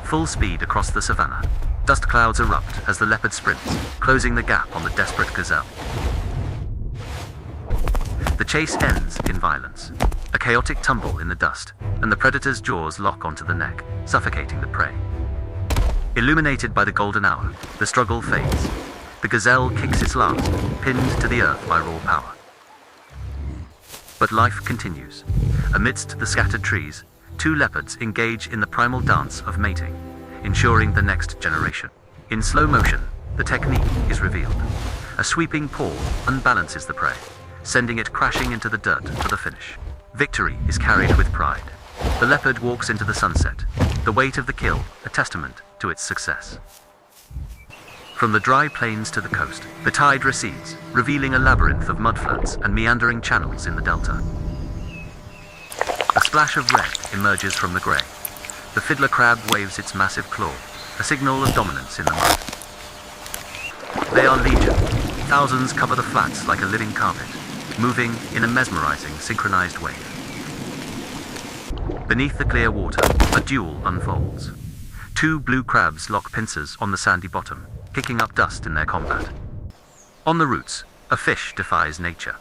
full speed across the savannah. Dust clouds erupt as the leopard sprints, closing the gap on the desperate gazelle. The chase ends in violence. A chaotic tumble in the dust, and the predator's jaws lock onto the neck, suffocating the prey. Illuminated by the golden hour, the struggle fades. The gazelle kicks its last, pinned to the earth by raw power. But life continues. Amidst the scattered trees, two leopards engage in the primal dance of mating, ensuring the next generation. In slow motion, the technique is revealed. A sweeping paw unbalances the prey, sending it crashing into the dirt for the finish. Victory is carried with pride. The leopard walks into the sunset, the weight of the kill a testament to its success. From the dry plains to the coast, the tide recedes, revealing a labyrinth of mudflats and meandering channels in the delta. A splash of red emerges from the grey. The fiddler crab waves its massive claw, a signal of dominance in the mud. They are legion. Thousands cover the flats like a living carpet, moving in a mesmerizing, synchronized wave. Beneath the clear water, a duel unfolds. Two blue crabs lock pincers on the sandy bottom, kicking up dust in their combat. On the roots, a fish defies nature.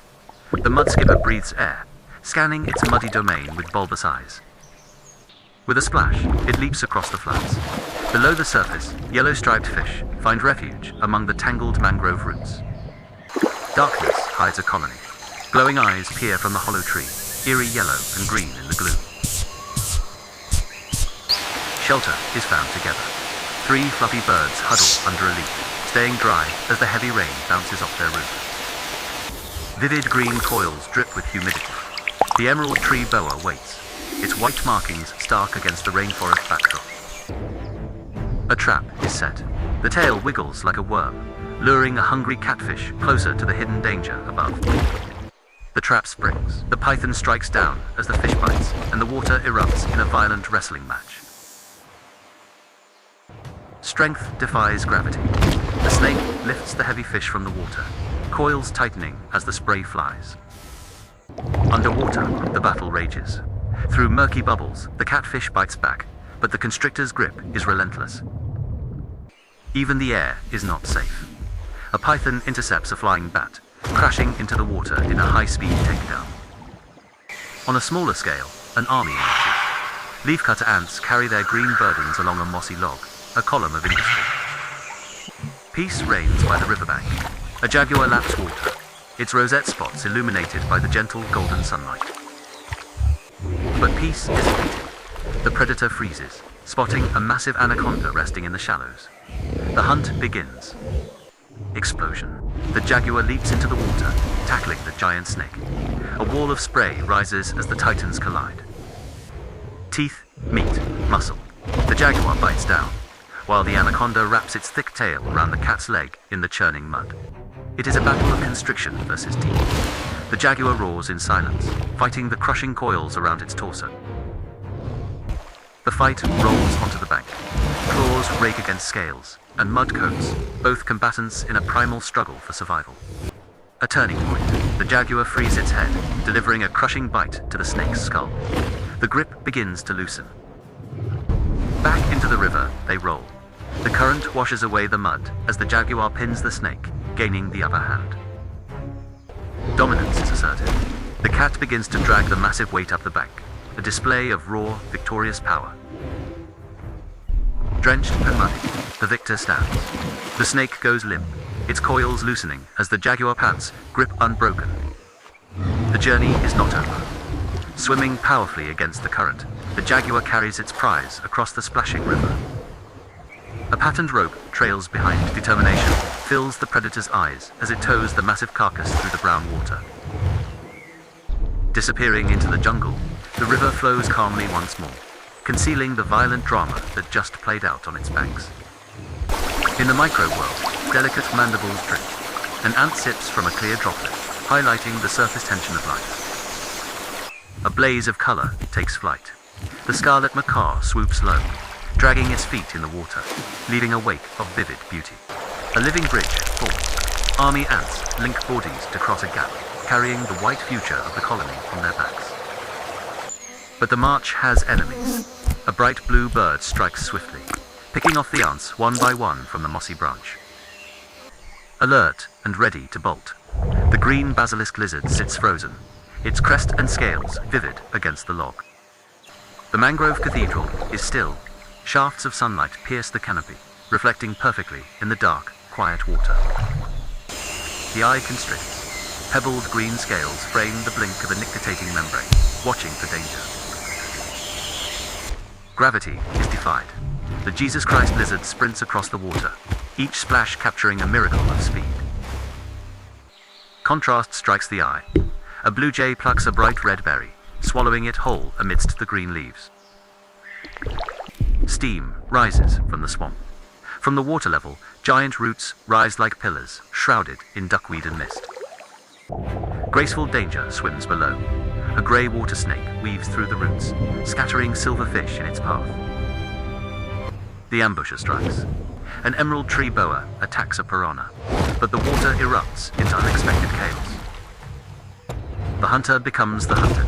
The mudskipper breathes air, scanning its muddy domain with bulbous eyes. With a splash, it leaps across the flats. Below the surface, yellow-striped fish find refuge among the tangled mangrove roots. Darkness hides a colony. Glowing eyes peer from the hollow tree, eerie yellow and green in the gloom. Shelter is found together. Three fluffy birds huddle under a leaf, staying dry as the heavy rain bounces off their roof. Vivid green coils drip with humidity. The emerald tree boa waits, its white markings stark against the rainforest backdrop. A trap is set. The tail wiggles like a worm, luring a hungry catfish closer to the hidden danger above. The trap springs. The python strikes down as the fish bites, and the water erupts in a violent wrestling match. Strength defies gravity. The snake lifts the heavy fish from the water, coils tightening as the spray flies. Underwater, the battle rages. Through murky bubbles, the catfish bites back, but the constrictor's grip is relentless. Even the air is not safe. A python intercepts a flying bat, crashing into the water in a high-speed takedown. On a smaller scale, an army marches. Leafcutter ants carry their green burdens along a mossy log, a column of industry. Peace reigns by the riverbank. A jaguar laps water, its rosette spots illuminated by the gentle golden sunlight. But peace is fleeting. The predator freezes, spotting a massive anaconda resting in the shallows. The hunt begins. Explosion. The jaguar leaps into the water, tackling the giant snake. A wall of spray rises as the titans collide. Teeth, meat, muscle. The jaguar bites down, while the anaconda wraps its thick tail around the cat's leg in the churning mud. It is a battle of constriction versus teeth. The jaguar roars in silence, fighting the crushing coils around its torso. The fight rolls onto the bank. Claws rake against scales, and mud coats, both combatants in a primal struggle for survival. A turning point. The jaguar frees its head, delivering a crushing bite to the snake's skull. The grip begins to loosen. Back into the river, they roll. The current washes away the mud as the jaguar pins the snake, gaining the upper hand. Dominance is asserted. The cat begins to drag the massive weight up the bank, a display of raw, victorious power. Drenched and muddy, the victor stands. The snake goes limp, its coils loosening as the jaguar pants, grip unbroken. The journey is not over. Swimming powerfully against the current, the jaguar carries its prize across the splashing river. A patterned rope trails behind. Determination fills the predator's eyes as it tows the massive carcass through the brown water. Disappearing into the jungle, the river flows calmly once more, concealing the violent drama that just played out on its banks. In the micro-world, delicate mandibles drip. An ant sips from a clear droplet, highlighting the surface tension of life. A blaze of color takes flight. The scarlet macaw swoops low, dragging its feet in the water, leaving a wake of vivid beauty. A living bridge forms. Army ants link bodies to cross a gap, carrying the white future of the colony on their backs. But the march has enemies. A bright blue bird strikes swiftly, picking off the ants one by one from the mossy branch. Alert and ready to bolt, the green basilisk lizard sits frozen, its crest and scales vivid against the log. The mangrove cathedral is still. Shafts of sunlight pierce the canopy, reflecting perfectly in the dark, quiet water. The eye constricts. Pebbled green scales frame the blink of a nictitating membrane, watching for danger. Gravity is defied. The Jesus Christ lizard sprints across the water, each splash capturing a miracle of speed. Contrast strikes the eye. A blue jay plucks a bright red berry, swallowing it whole amidst the green leaves. Steam rises from the swamp. From the water level, giant roots rise like pillars, shrouded in duckweed and mist. Graceful danger swims below. A grey water snake weaves through the roots, scattering silver fish in its path. The ambusher strikes. An emerald tree boa attacks a piranha, but the water erupts into unexpected chaos. The hunter becomes the hunted.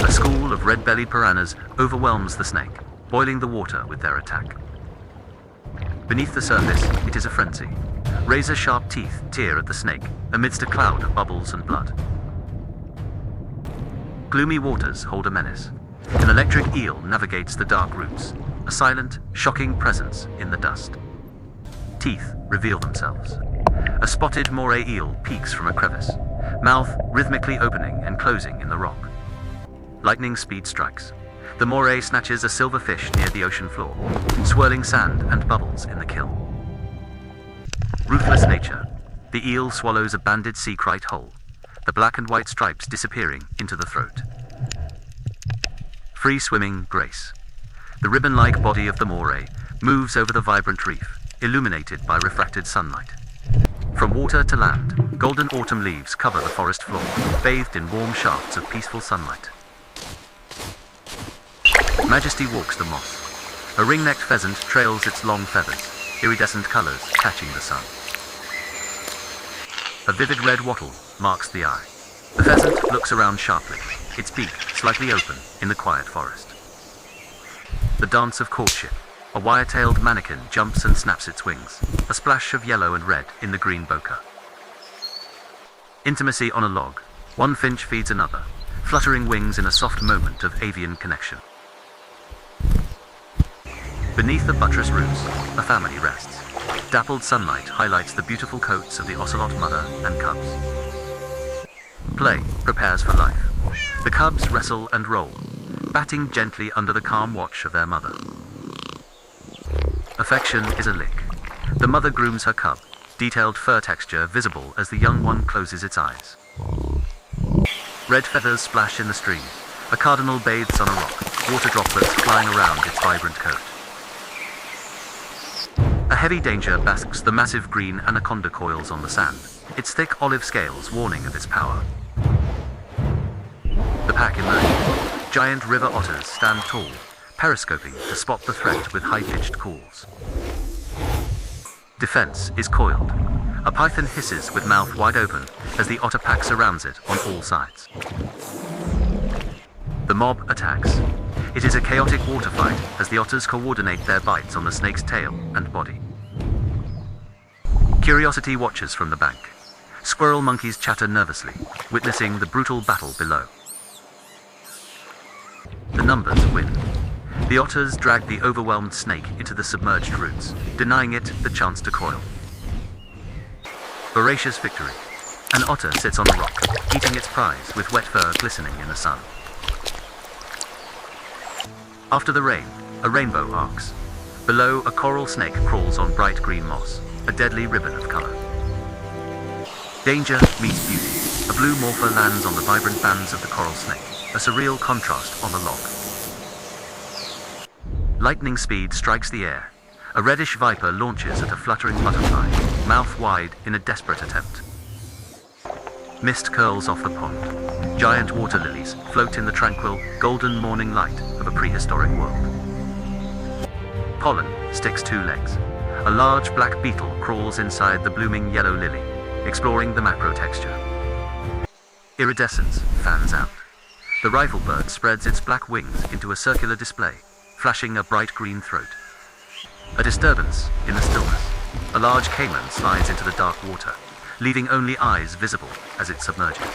A school of red-bellied piranhas overwhelms the snake, boiling the water with their attack. Beneath the surface, it is a frenzy. Razor-sharp teeth tear at the snake amidst a cloud of bubbles and blood. Gloomy waters hold a menace. An electric eel navigates the dark roots, a silent, shocking presence in the dust. Teeth reveal themselves. A spotted moray eel peeks from a crevice, mouth rhythmically opening and closing in the rock. Lightning speed strikes. The moray snatches a silver fish near the ocean floor, swirling sand and bubbles in the kill. Ruthless nature. The eel swallows a banded sea kite whole, the black and white stripes disappearing into the throat. Free-swimming grace. The ribbon-like body of the moray moves over the vibrant reef, illuminated by refracted sunlight. From water to land, golden autumn leaves cover the forest floor, bathed in warm shafts of peaceful sunlight. Majesty walks the moss. A ring-necked pheasant trails its long feathers, iridescent colors catching the sun. A vivid red wattle marks the eye. The pheasant looks around sharply, its beak slightly open in the quiet forest. The dance of courtship. A wire-tailed mannequin jumps and snaps its wings, a splash of yellow and red in the green bokeh. Intimacy on a log. One finch feeds another, fluttering wings in a soft moment of avian connection. Beneath the buttress roots, a family rests. Dappled sunlight highlights the beautiful coats of the ocelot mother and cubs. Play prepares for life. The cubs wrestle and roll, batting gently under the calm watch of their mother. Affection is a lick. The mother grooms her cub, detailed fur texture visible as the young one closes its eyes. Red feathers splash in the stream. A cardinal bathes on a rock, water droplets flying around its vibrant coat. A heavy danger basks the massive green anaconda coils on the sand, its thick olive scales warning of its power. The pack emerges. Giant river otters stand tall, periscoping to spot the threat with high-pitched calls. Defense is coiled. A python hisses with mouth wide open as the otter pack surrounds it on all sides. The mob attacks. It is a chaotic water fight as the otters coordinate their bites on the snake's tail and body. Curiosity watches from the bank. Squirrel monkeys chatter nervously, witnessing the brutal battle below. The numbers win. The otters drag the overwhelmed snake into the submerged roots, denying it the chance to coil. Voracious victory. An otter sits on a rock, eating its prize with wet fur glistening in the sun. After the rain, a rainbow arcs. Below, a coral snake crawls on bright green moss, a deadly ribbon of color. Danger meets beauty. A blue morpher lands on the vibrant bands of the coral snake, a surreal contrast on the log. Lightning speed strikes the air. A reddish viper launches at a fluttering butterfly, mouth wide in a desperate attempt. Mist curls off the pond. Giant water lilies float in the tranquil, golden morning light of a prehistoric world. Pollen sticks two legs. A large black beetle crawls inside the blooming yellow lily, exploring the macro texture. Iridescence fans out. The rifle bird spreads its black wings into a circular display, flashing a bright green throat. A disturbance in the stillness. A large caiman slides into the dark water, leaving only eyes visible as it submerges.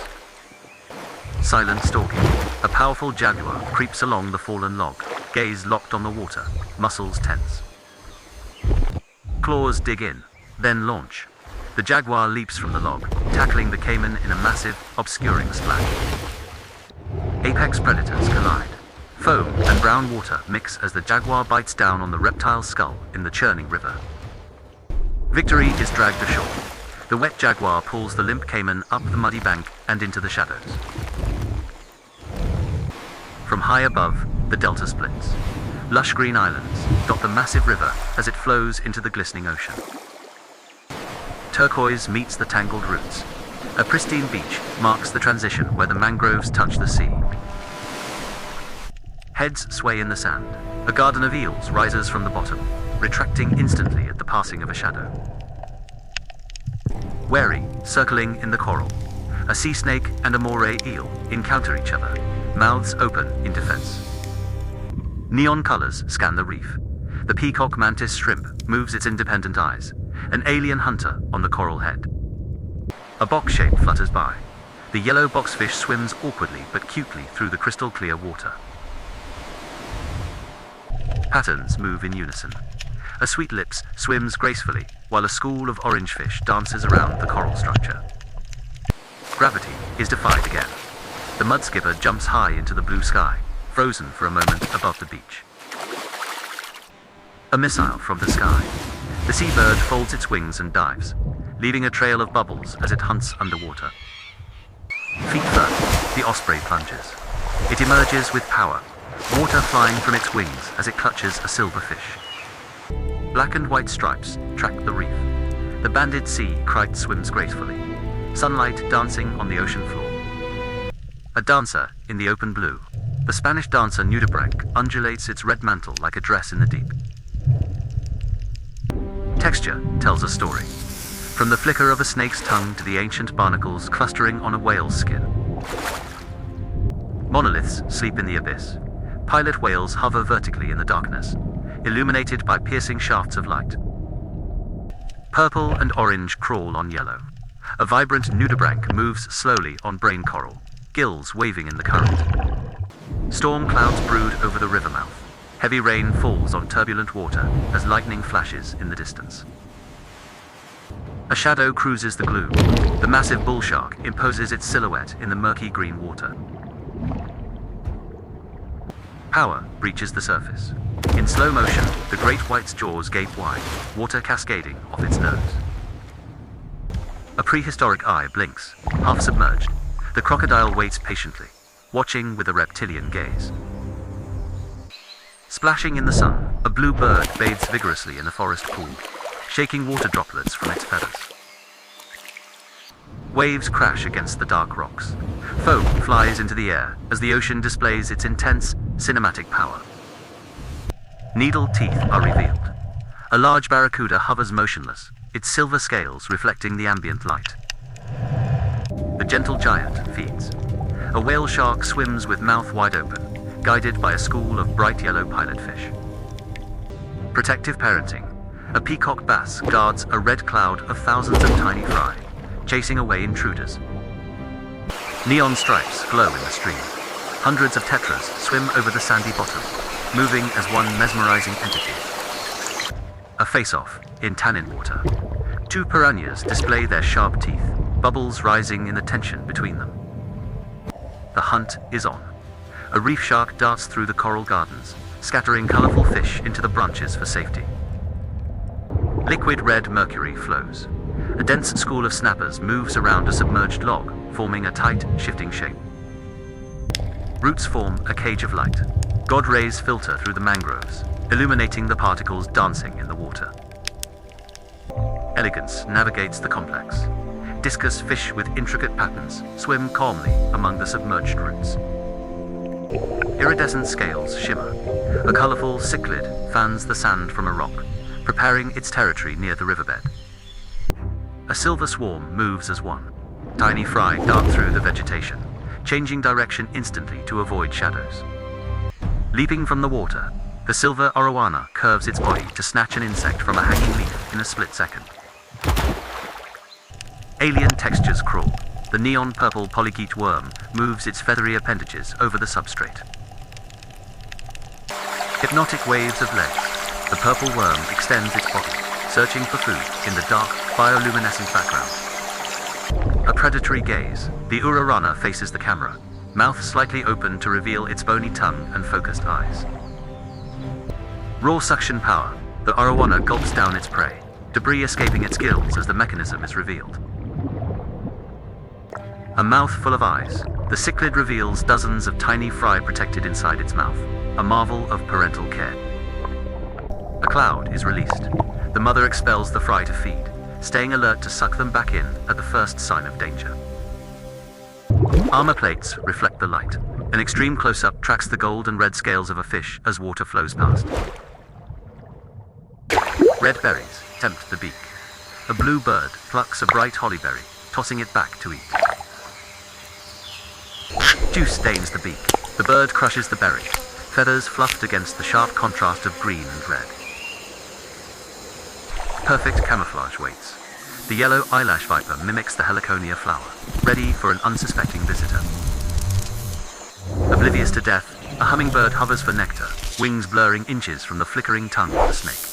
Silent stalking. A powerful jaguar creeps along the fallen log, gaze locked on the water, muscles tense. Claws dig in, then launch. The jaguar leaps from the log, tackling the caiman in a massive, obscuring splash. Apex predators collide. Foam and brown water mix as the jaguar bites down on the reptile's skull in the churning river. Victory is dragged ashore. The wet jaguar pulls the limp caiman up the muddy bank and into the shadows. From high above, the delta splits. Lush green islands dot the massive river as it flows into the glistening ocean. Turquoise meets the tangled roots. A pristine beach marks the transition where the mangroves touch the sea. Heads sway in the sand. A garden of eels rises from the bottom, retracting instantly at the passing of a shadow. Wary, circling in the coral. A sea snake and a moray eel encounter each other, mouths open in defense. Neon colors scan the reef. The peacock mantis shrimp moves its independent eyes, an alien hunter on the coral head. A box shape flutters by. The yellow boxfish swims awkwardly but cutely through the crystal clear water. Patterns move in unison. A sweet lips swims gracefully, while a school of orange fish dances around the coral structure. Gravity is defied again. The mudskipper jumps high into the blue sky, frozen for a moment above the beach. A missile from the sky. The seabird folds its wings and dives, leaving a trail of bubbles as it hunts underwater. Feet first, the osprey plunges. It emerges with power, water flying from its wings as it clutches a silver fish. Black and white stripes track the reef. The banded sea kite swims gracefully, sunlight dancing on the ocean floor. A dancer in the open blue. The Spanish dancer nudibranch undulates its red mantle like a dress in the deep. Texture tells a story. From the flicker of a snake's tongue to the ancient barnacles clustering on a whale's skin. Monoliths sleep in the abyss. Pilot whales hover vertically in the darkness, illuminated by piercing shafts of light. Purple and orange crawl on yellow. A vibrant nudibranch moves slowly on brain coral, gills waving in the current. Storm clouds brood over the river mouth. Heavy rain falls on turbulent water as lightning flashes in the distance. A shadow cruises the gloom. The massive bull shark imposes its silhouette in the murky green water. Power breaches the surface. In slow motion, the great white's jaws gape wide, water cascading off its nose. A prehistoric eye blinks, half submerged. The crocodile waits patiently, watching with a reptilian gaze. Splashing in the sun, a blue bird bathes vigorously in a forest pool, shaking water droplets from its feathers. Waves crash against the dark rocks. Foam flies into the air as the ocean displays its intense, cinematic power. Needle teeth are revealed. A large barracuda hovers motionless, its silver scales reflecting the ambient light. The gentle giant feeds. A whale shark swims with mouth wide open, guided by a school of bright yellow pilotfish. Protective parenting. A peacock bass guards a red cloud of thousands of tiny fry, chasing away intruders. Neon stripes glow in the stream. Hundreds of tetras swim over the sandy bottom, moving as one mesmerizing entity. A face-off in tannin water. Two piranhas display their sharp teeth, bubbles rising in the tension between them. The hunt is on. A reef shark darts through the coral gardens, scattering colorful fish into the branches for safety. Liquid red mercury flows. A dense school of snappers moves around a submerged log, forming a tight, shifting shape. Roots form a cage of light. God rays filter through the mangroves, illuminating the particles dancing in the water. Elegance navigates the complex. Discus fish with intricate patterns swim calmly among the submerged roots. Iridescent scales shimmer. A colorful cichlid fans the sand from a rock, preparing its territory near the riverbed. A silver swarm moves as one. Tiny fry dart through the vegetation, changing direction instantly to avoid shadows. Leaping from the water, the silver arowana curves its body to snatch an insect from a hanging leaf in a split second. Alien textures crawl. The neon purple polychaete worm moves its feathery appendages over the substrate. Hypnotic waves of legs. The purple worm extends its body, searching for food in the dark, bioluminescent background. A predatory gaze. The arowana faces the camera, mouth slightly open to reveal its bony tongue and focused eyes. Raw suction power. The arowana gulps down its prey, debris escaping its gills as the mechanism is revealed. A mouth full of eyes. The cichlid reveals dozens of tiny fry protected inside its mouth, a marvel of parental care. A cloud is released. The mother expels the fry to feed, staying alert to suck them back in at the first sign of danger. Armor plates reflect the light. An extreme close-up tracks the gold and red scales of a fish as water flows past. Red berries tempt the beak. A blue bird plucks a bright hollyberry, tossing it back to eat. Juice stains the beak. The bird crushes the berry, feathers fluffed against the sharp contrast of green and red. Perfect camouflage waits. The yellow eyelash viper mimics the heliconia flower, ready for an unsuspecting visitor. Oblivious to death, a hummingbird hovers for nectar, wings blurring inches from the flickering tongue of the snake.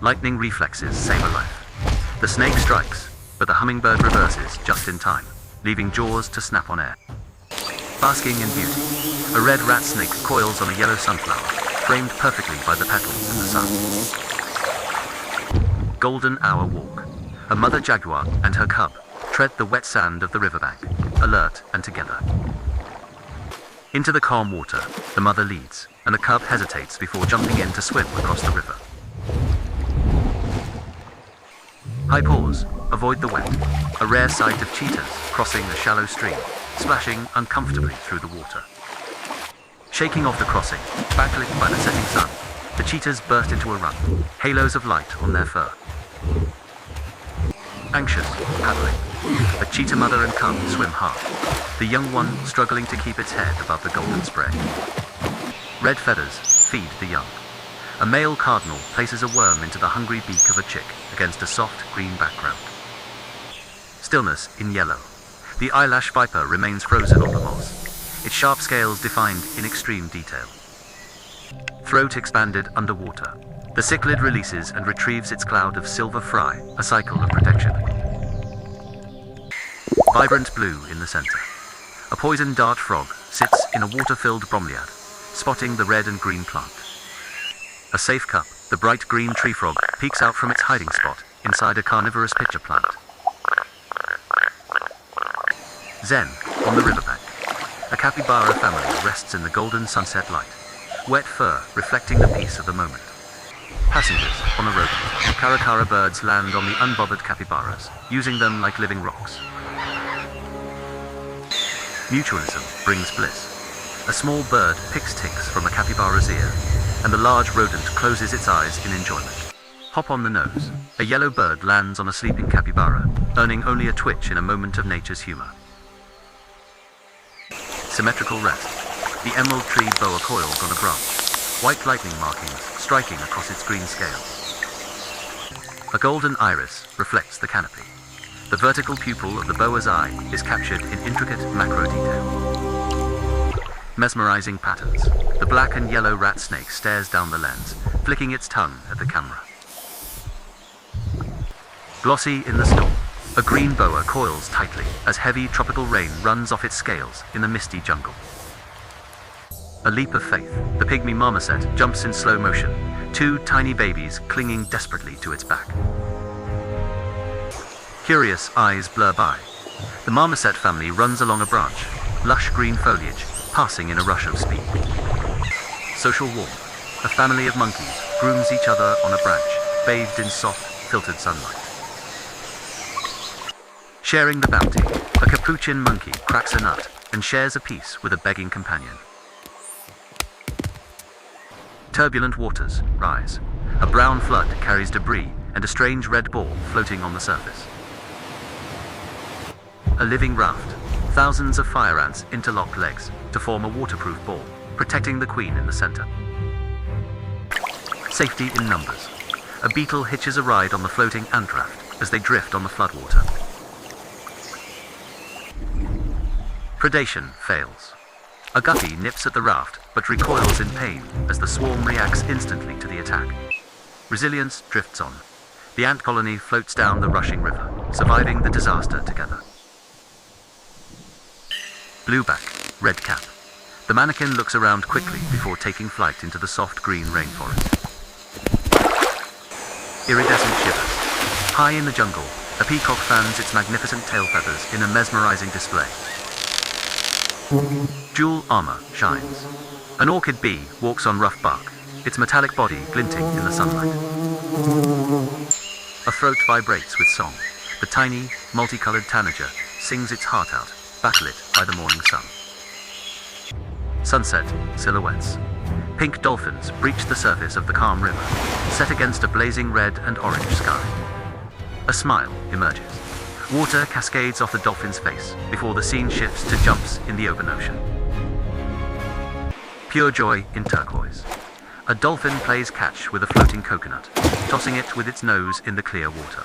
Lightning reflexes save a life. The snake strikes, but the hummingbird reverses just in time, leaving jaws to snap on air. Basking in beauty, a red rat snake coils on a yellow sunflower, framed perfectly by the petals in the sun. Golden hour walk. A mother jaguar and her cub tread the wet sand of the riverbank, alert and together. Into the calm water, the mother leads, and the cub hesitates before jumping in to swim across the river. High paws, avoid the wet. A rare sight of cheetahs crossing a shallow stream, splashing uncomfortably through the water. Shaking off the crossing, backlit by the setting sun, the cheetahs burst into a run, halos of light on their fur. Anxious, paddling. A cheetah mother and cub swim hard, the young one struggling to keep its head above the golden spray. Red feathers feed the young. A male cardinal places a worm into the hungry beak of a chick against a soft green background. Stillness in yellow. The eyelash viper remains frozen on the moss, its sharp scales defined in extreme detail. Throat expanded underwater. The cichlid releases and retrieves its cloud of silver fry, a cycle of protection. Vibrant blue in the center. A poison dart frog sits in a water-filled bromeliad, spotting the red and green plant. A safe cup, the bright green tree frog peeks out from its hiding spot inside a carnivorous pitcher plant. Zen, on the riverbank. A capybara family rests in the golden sunset light, wet fur reflecting the peace of the moment. Passengers on a rodent. Caracara birds land on the unbothered capybaras, using them like living rocks. Mutualism brings bliss. A small bird picks ticks from a capybara's ear, and the large rodent closes its eyes in enjoyment. Hop on the nose. A yellow bird lands on a sleeping capybara, earning only a twitch in a moment of nature's humor. Symmetrical rest. The emerald tree boa coils on a branch, white lightning markings striking across its green scales. A golden iris reflects the canopy. The vertical pupil of the boa's eye is captured in intricate macro detail. Mesmerizing patterns. The black and yellow rat snake stares down the lens, flicking its tongue at the camera. Glossy in the storm. A green boa coils tightly as heavy tropical rain runs off its scales in the misty jungle. A leap of faith. The pygmy marmoset jumps in slow motion, two tiny babies clinging desperately to its back. Curious eyes blur by. The marmoset family runs along a branch, lush green foliage, passing in a rush of speed. Social warmth. A family of monkeys grooms each other on a branch, bathed in soft, filtered sunlight. Sharing the bounty. A capuchin monkey cracks a nut and shares a piece with a begging companion. Turbulent waters rise. A brown flood carries debris and a strange red ball floating on the surface. A living raft. Thousands of fire ants interlock legs to form a waterproof ball, protecting the queen in the center. Safety in numbers. A beetle hitches a ride on the floating ant raft as they drift on the floodwater. Predation fails. A guppy nips at the raft, but recoils in pain as the swarm reacts instantly to the attack. Resilience drifts on. The ant colony floats down the rushing river, surviving the disaster together. Blueback, red cap. The mannequin looks around quickly before taking flight into the soft green rainforest. Iridescent shivers. High in the jungle, a peacock fans its magnificent tail feathers in a mesmerizing display. Jewel armor shines. An orchid bee walks on rough bark, its metallic body glinting in the sunlight. A throat vibrates with song. The tiny, multicolored tanager sings its heart out, backlit by the morning sun. Sunset silhouettes. Pink dolphins breach the surface of the calm river, set against a blazing red and orange sky. A smile emerges. Water cascades off the dolphin's face before the scene shifts to jumps in the open ocean. Pure joy in turquoise. A dolphin plays catch with a floating coconut, tossing it with its nose in the clear water.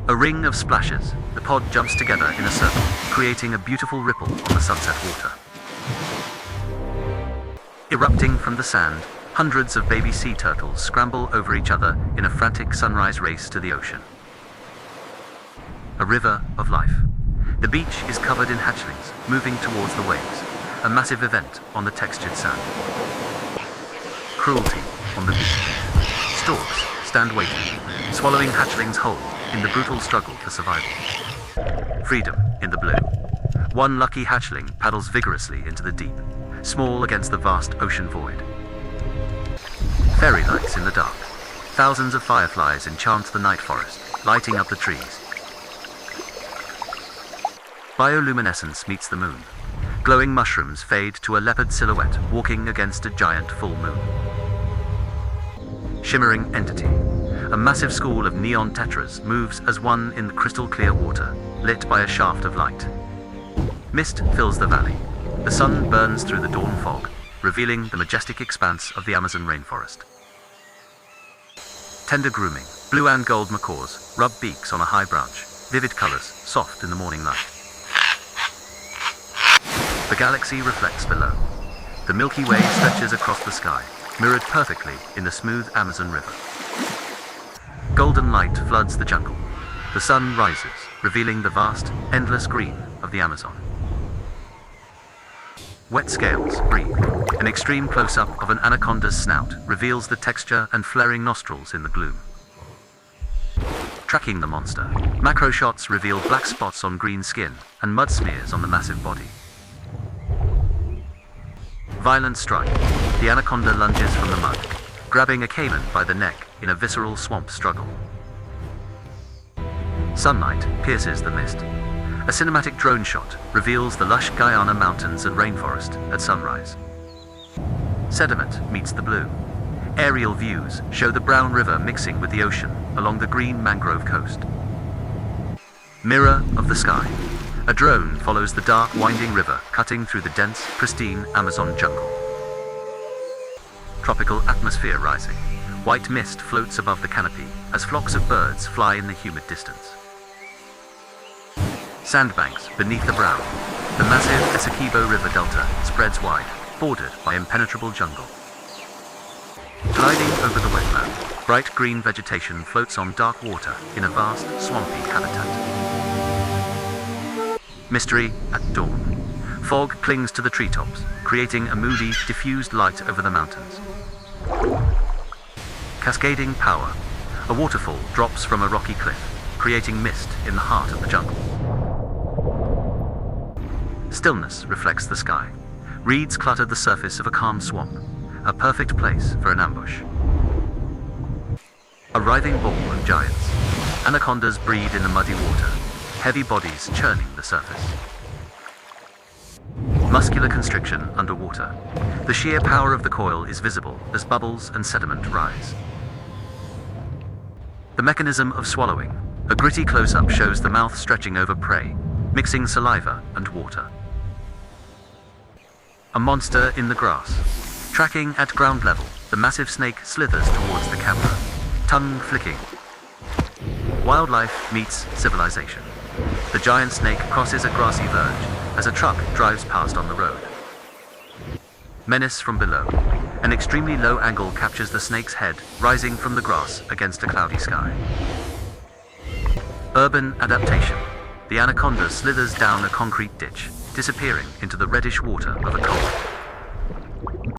A ring of splashes. The pod jumps together in a circle, creating a beautiful ripple on the sunset water. Erupting from the sand, hundreds of baby sea turtles scramble over each other in a frantic sunrise race to the ocean. A river of life. The beach is covered in hatchlings, moving towards the waves, a massive event on the textured sand. Cruelty on the beach. Storks stand waiting, swallowing hatchlings whole in the brutal struggle for survival. Freedom in the blue. One lucky hatchling paddles vigorously into the deep, small against the vast ocean void. Fairy lights in the dark. Thousands of fireflies enchant the night forest, lighting up the trees. Bioluminescence meets the moon. Glowing mushrooms fade to a leopard silhouette walking against a giant full moon. Shimmering entity. A massive school of neon tetras moves as one in the crystal clear water, lit by a shaft of light. Mist fills the valley. The sun burns through the dawn fog, revealing the majestic expanse of the Amazon rainforest. Tender grooming. Blue and gold macaws rub beaks on a high branch, vivid colors, soft in the morning light. The galaxy reflects below. The Milky Way stretches across the sky, mirrored perfectly in the smooth Amazon River. Golden light floods the jungle. The sun rises, revealing the vast, endless green of the Amazon. Wet scales breathe. An extreme close-up of an anaconda's snout reveals the texture and flaring nostrils in the gloom. Tracking the monster, macro shots reveal black spots on green skin and mud smears on the massive body. Violent strike. The anaconda lunges from the mud, grabbing a caiman by the neck in a visceral swamp struggle. Sunlight pierces the mist. A cinematic drone shot reveals the lush Guyana mountains and rainforest at sunrise. Sediment meets the blue. Aerial views show the brown river mixing with the ocean along the green mangrove coast. Mirror of the sky. A drone follows the dark, winding river cutting through the dense, pristine Amazon jungle. Tropical atmosphere rising. White mist floats above the canopy as flocks of birds fly in the humid distance. Sandbanks beneath the brow. The massive Essequibo River delta spreads wide, bordered by impenetrable jungle. Gliding over the wetland, bright green vegetation floats on dark water in a vast, swampy habitat. Mystery at dawn. Fog clings to the treetops, creating a moody, diffused light over the mountains. Cascading power. A waterfall drops from a rocky cliff, creating mist in the heart of the jungle. Stillness reflects the sky. Reeds clutter the surface of a calm swamp, a perfect place for an ambush. A writhing ball of giants. Anacondas breed in the muddy water, heavy bodies churning the surface. Muscular constriction underwater. The sheer power of the coil is visible as bubbles and sediment rise. The mechanism of swallowing. A gritty close-up shows the mouth stretching over prey, mixing saliva and water. A monster in the grass. Tracking at ground level, the massive snake slithers towards the camera, tongue flicking. Wildlife meets civilization. The giant snake crosses a grassy verge as a truck drives past on the road. Menace from below. An extremely low angle captures the snake's head rising from the grass against a cloudy sky. Urban adaptation. The anaconda slithers down a concrete ditch, disappearing into the reddish water of a culvert.